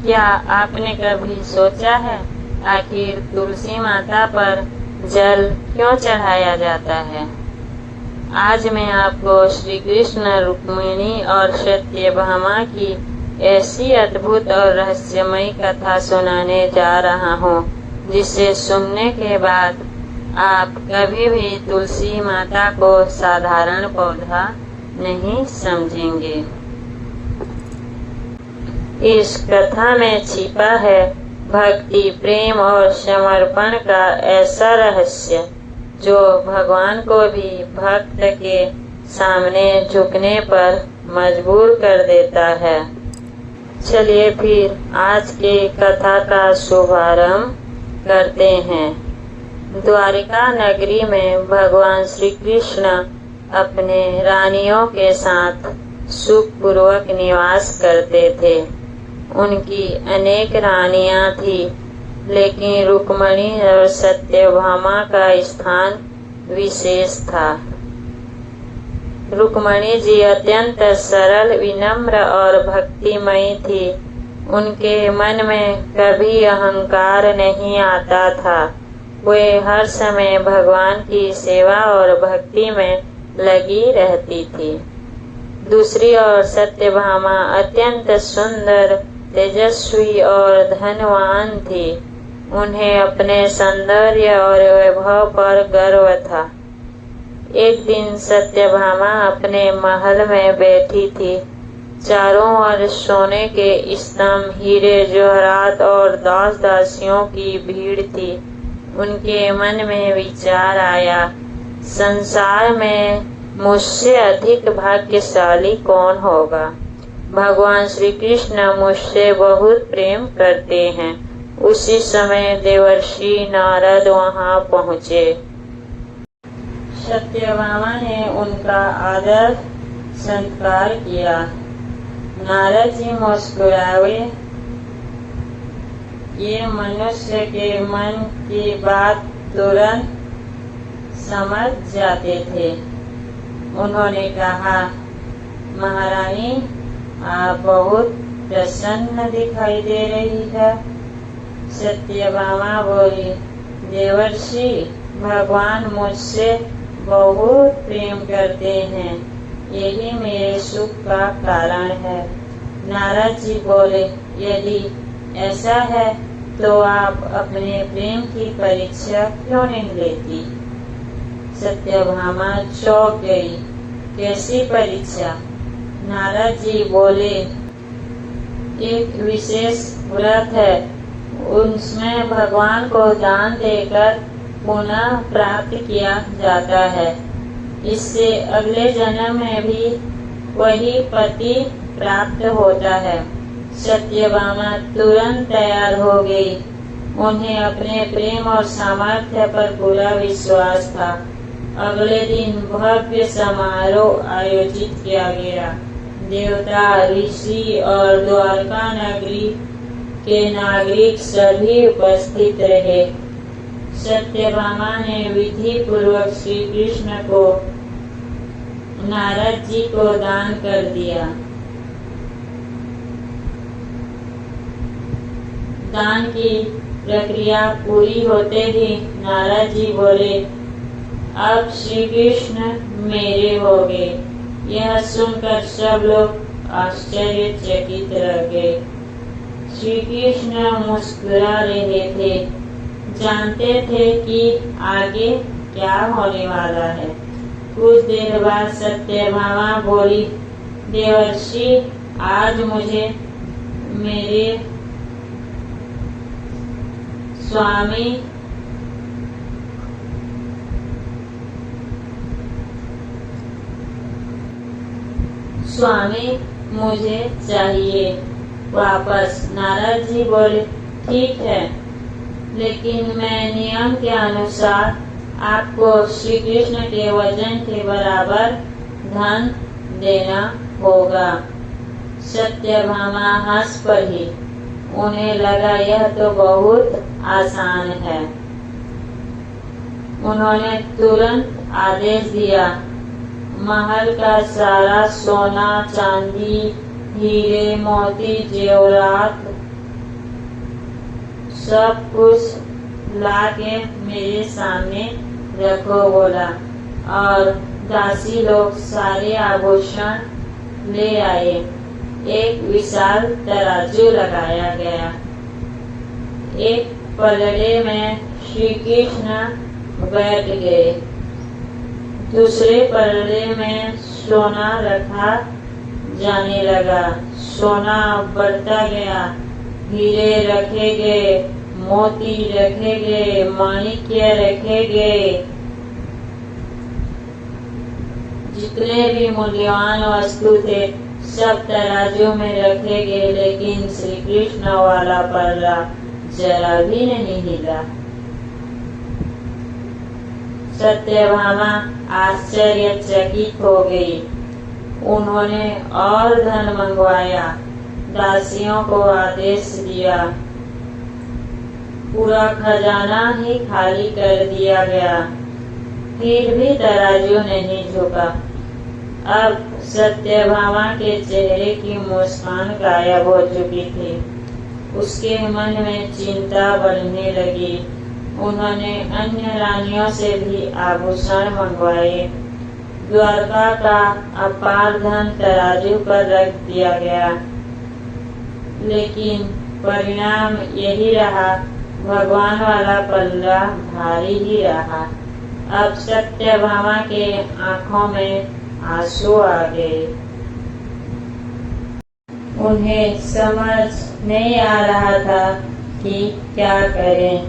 क्या आपने कभी सोचा है आखिर तुलसी माता पर जल क्यों चढ़ाया जाता है? आज मैं आपको श्री कृष्ण, रुक्मिणी और सत्यभामा की ऐसी अद्भुत और रहस्यमयी कथा सुनाने जा रहा हूँ, जिसे सुनने के बाद आप कभी भी तुलसी माता को साधारण पौधा नहीं समझेंगे। इस कथा में छिपा है भक्ति, प्रेम और समर्पण का ऐसा रहस्य जो भगवान को भी भक्त के सामने झुकने पर मजबूर कर देता है। चलिए फिर आज के कथा का शुभारंभ करते हैं। द्वारिका नगरी में भगवान श्री कृष्ण अपने रानियों के साथ सुखपूर्वक निवास करते थे। उनकी अनेक रानियां थी, लेकिन रुक्मिणी और सत्यभामा का स्थान विशेष था। रुक्मिणी जी अत्यंत सरल, विनम्र और भक्तिमयी थी। उनके मन में कभी अहंकार नहीं आता था। वे हर समय भगवान की सेवा और भक्ति में लगी रहती थी। दूसरी ओर सत्यभामा अत्यंत सुंदर, तेजस्वी और धनवान थी। उन्हें अपने सौंदर्य और वैभव पर गर्व था। एक दिन सत्यभामा अपने महल में बैठी थी। चारों ओर सोने के स्तंभ, हीरे जवाहरात और दास दासियों की भीड़ थी। उनके मन में विचार आया, संसार में मुझसे अधिक भाग्यशाली कौन होगा? भगवान श्री कृष्ण मुझसे बहुत प्रेम करते हैं। उसी समय देवर्षि नारद वहां पहुँचे। सत्यभामा ने उनका आदर सत्कार किया। नारद जी मुस्कुराए। ये मनुष्य के मन की बात तुरंत समझ जाते थे। उन्होंने कहा, महारानी, आप बहुत प्रसन्न दिखाई दे रही है। सत्यभामा बोली, देवर्षि, भगवान मुझसे बहुत प्रेम करते हैं। यही मेरे सुख का कारण है। नारद जी बोले, यदि ऐसा है तो आप अपने प्रेम की परीक्षा क्यों नहीं लेती? सत्यभामा चौंक गई। कैसी परीक्षा? नारद जी बोले, एक विशेष व्रत है। उसमें भगवान को दान देकर पुनः प्राप्त किया जाता है। इससे अगले जन्म में भी वही पति प्राप्त होता है। सत्यभामा तुरंत तैयार हो गई। उन्हें अपने प्रेम और सामर्थ्य पर पूरा विश्वास था। अगले दिन भव्य समारोह आयोजित किया गया। देवता, ऋषि और द्वारका नगरी के नागरिक सभी उपस्थित रहे। सत्यभामा ने विधि पूर्वक श्री कृष्ण को नारद जी को दान कर दिया। दान की प्रक्रिया पूरी होते ही नारद जी बोले, अब श्री कृष्ण मेरे हो गए। यह सुनकर सब लोग आश्चर्यचकित रह गए। श्री कृष्ण मुस्कुरा रहे थे, जानते थे कि आगे क्या होने वाला है। कुछ देर बाद सत्यभामा बोली, देवर्षि, आज मुझे मेरे स्वामी मुझे चाहिए वापस। नारद जी बोले, ठीक है, लेकिन मैं नियम के अनुसार आपको श्री कृष्ण के वजन के बराबर धन देना होगा। सत्यभामा हंस पड़ी। उन्हें लगा यह तो बहुत आसान है। उन्होंने तुरंत आदेश दिया, महल का सारा सोना, चांदी, हीरे, मोती, जेवरात सब कुछ लाके मेरे सामने रखो बोला, और दासी लोग सारे आभूषण ले आए। एक विशाल तराजू लगाया गया। एक पलड़े में श्री कृष्ण बैठ गए, दूसरे पलड़े में सोना रखा जाने लगा। सोना बढ़ता गया, हीरे रखे गए, मोती रखे गए, माणिक्य रखे गए, जितने भी मूल्यवान वस्तु थे सब तराजू में रखे गए, लेकिन श्री कृष्ण वाला पल्ला जरा भी नहीं हिला। सत्यभामा आश्चर्यचकित हो गई। उन्होंने और धन मंगवाया, दासियों को आदेश दिया, पूरा खजाना ही खाली कर दिया गया, फिर भी तराजू नहीं झुका। अब सत्यभामा के चेहरे की मुस्कान गायब हो चुकी थी। उसके मन में चिंता बढ़ने लगी। उन्होंने अन्य रानियों से भी आभूषण मंगवाए। द्वारका का अपार धन तराजू पर रख दिया गया, लेकिन परिणाम यही रहा, भगवान वाला पल्ला भारी ही रहा। अब सत्यभामा के आंखों में आंसू आ गए। उन्हें समझ नहीं आ रहा था कि क्या करें।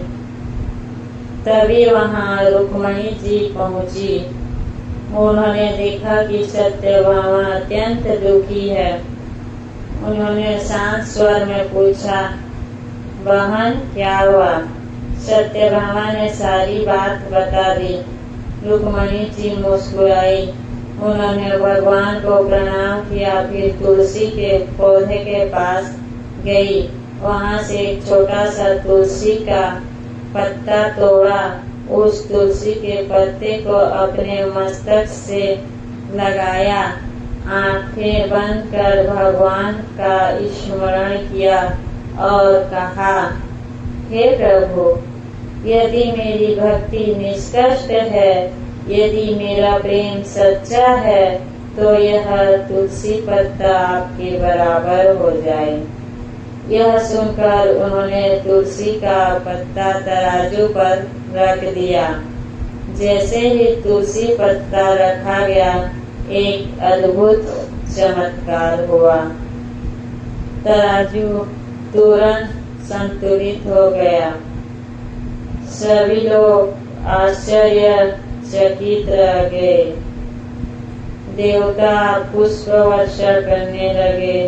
तभी वहां रुक्मणी जी पहुंची। उन्होंने देखा कि सत्यभामा अत्यंत दुखी है। उन्होंने शांत स्वर में पूछा, बहन क्या हुआ? सत्यभामा ने सारी बात बता दी। रुक्मणी जी मुस्कुराई। उन्होंने भगवान को प्रणाम किया, फिर तुलसी के पौधे के पास गई। वहां से एक छोटा सा तुलसी का पत्ता तोड़ा। उस तुलसी के पत्ते को अपने मस्तक से लगाया, आंखें बंद कर भगवान का स्मरण किया और कहा, हे प्रभु, यदि मेरी भक्ति निष्कष्ट है, यदि मेरा प्रेम सच्चा है, तो यह तुलसी पत्ता आपके बराबर हो जाए। यह सुनकर उन्होंने तुलसी का पत्ता तराजू पर रख दिया। जैसे ही तुलसी पत्ता रखा गया, एक अद्भुत चमत्कार हुआ। तराजू तुरंत संतुलित हो गया। सभी लोग आश्चर्यचकित रह गए। देवता पुष्प वर्षा करने लगे।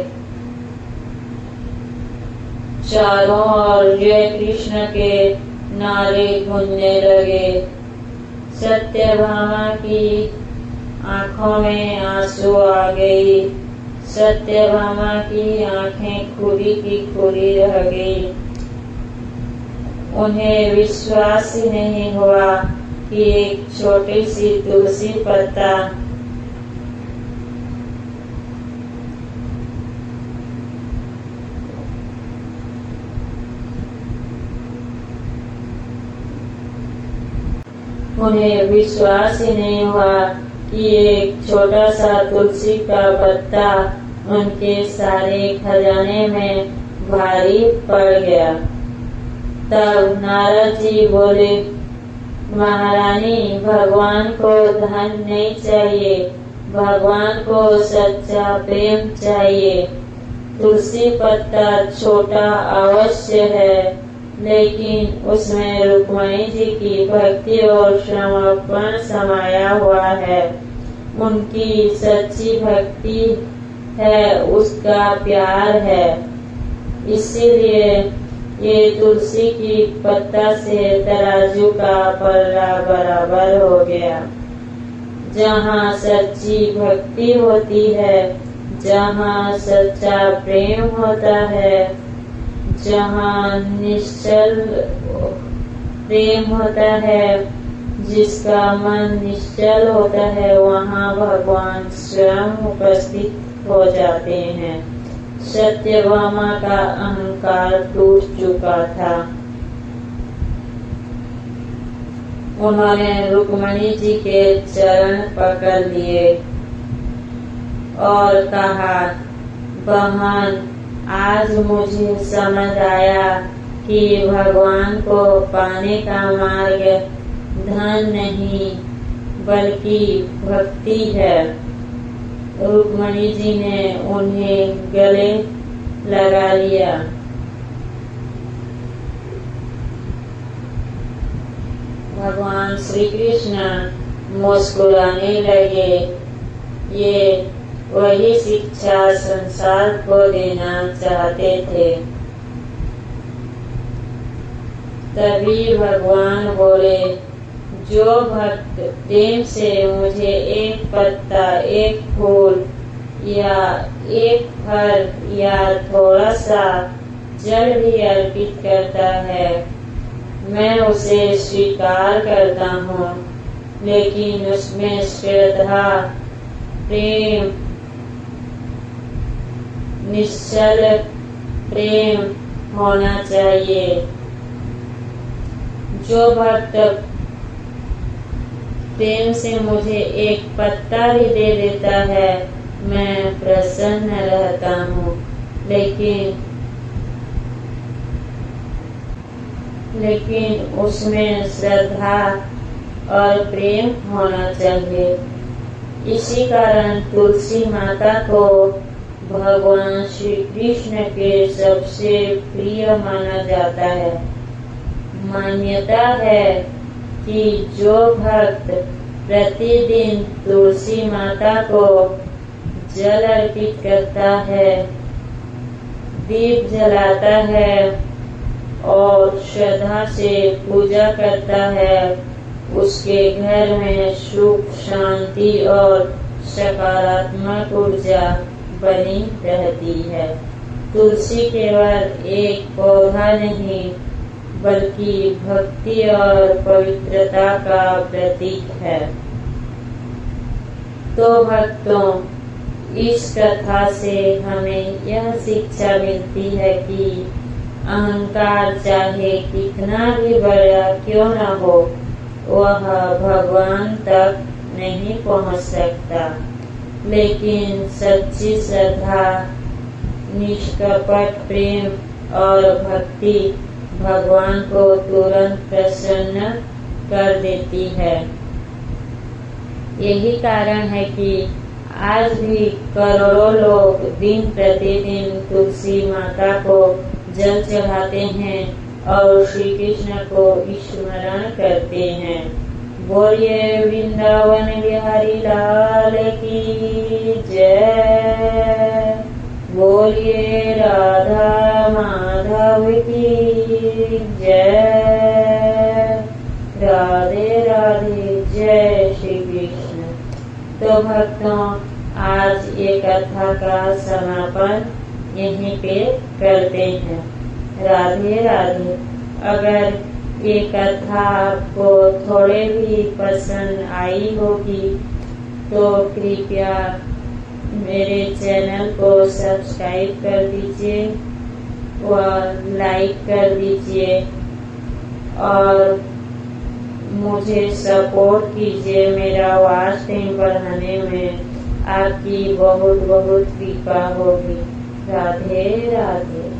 चारों ओर जय कृष्ण के नारे गूंजने लगे। सत्यभामा की आंखों में आंसू आ गई। सत्यभामा की आंखें खुली की खुली रह गई। उन्हें विश्वास ही नहीं हुआ कि एक छोटी सी तुलसी पत्ता उन्हें विश्वास ही नहीं हुआ कि एक छोटा सा तुलसी का पत्ता उनके सारे खजाने में भारी पड़ गया। तब नारद जी बोले, महारानी, भगवान को धन नहीं चाहिए, भगवान को सच्चा प्रेम चाहिए। तुलसी पत्ता छोटा अवश्य है, लेकिन उसमें रुक्मणी जी की भक्ति और समर्पण समाया हुआ है। उनकी सच्ची भक्ति है, उसका प्यार है। इसीलिए ये तुलसी की पत्ता से तराजू का पल्ला बराबर हो गया। जहाँ सच्ची भक्ति होती है, जहाँ सच्चा प्रेम होता है, जहाँ निश्चल प्रेम होता है, जिसका मन निश्चल होता है, वहाँ भगवान स्वयं उपस्थित हो जाते हैं। सत्यभामा का अहंकार टूट चुका था। उन्होंने रुक्मणी जी के चरण पकड़ लिए और कहा, बहन, आज मुझे समझ आया कि भगवान को पाने का मार्ग धन नहीं बल्कि भक्ति है। रुक्मणी जी ने उन्हें गले लगा लिया। भगवान श्री कृष्ण मुस्कुराने लगे। ये वही शिक्षा संसार को देना चाहते थे। तभी भगवान बोले, जो भक्त प्रेम से मुझे एक पत्ता, एक फूल या एक फल या थोड़ा सा जल भी अर्पित करता है, मैं उसे स्वीकार करता हूँ, लेकिन उसमें श्रद्धा, प्रेम, निश्चल प्रेम होना चाहिए। जो भक्त प्रेम से मुझे एक पत्ता भी दे देता है, मैं प्रसन्न रहता हूँ, लेकिन उसमें श्रद्धा और प्रेम होना चाहिए। इसी कारण तुलसी माता को भगवान श्री कृष्ण के सबसे प्रिय माना जाता है। मान्यता है कि जो भक्त प्रतिदिन तुलसी माता को जल अर्पित करता है, दीप जलाता है और श्रद्धा से पूजा करता है, उसके घर में सुख, शांति और सकारात्मक ऊर्जा बनी रहती है। तुलसी केवल एक पौधा नहीं बल्कि भक्ति और पवित्रता का प्रतीक है। तो भक्तों, इस कथा से हमें यह शिक्षा मिलती है कि अहंकार चाहे कितना भी बड़ा क्यों न हो, वह भगवान तक नहीं पहुंच सकता, लेकिन सच्ची श्रद्धा, निष्कपट प्रेम और भक्ति भगवान को तुरंत प्रसन्न कर देती है। यही कारण है कि आज भी करोड़ों लोग दिन प्रतिदिन तुलसी माता को जल चढ़ाते हैं और श्री कृष्ण को स्मरण करते हैं। बोलिए वृंदावन बिहारी लाल की जय। बोलिए राधा माधव की जय। राधे राधे, जय श्री कृष्ण। तो भक्तों, आज ये कथा का समापन यहीं पे करते हैं। राधे राधे। अगर ये कथा आपको थोड़े भी पसंद आई होगी तो कृपया मेरे चैनल को सब्सक्राइब कर दीजिए व लाइक कर दीजिए और मुझे सपोर्ट कीजिए। मेरा वॉच टाइम बढ़ाने में आपकी बहुत बहुत कृपा होगी। राधे राधे।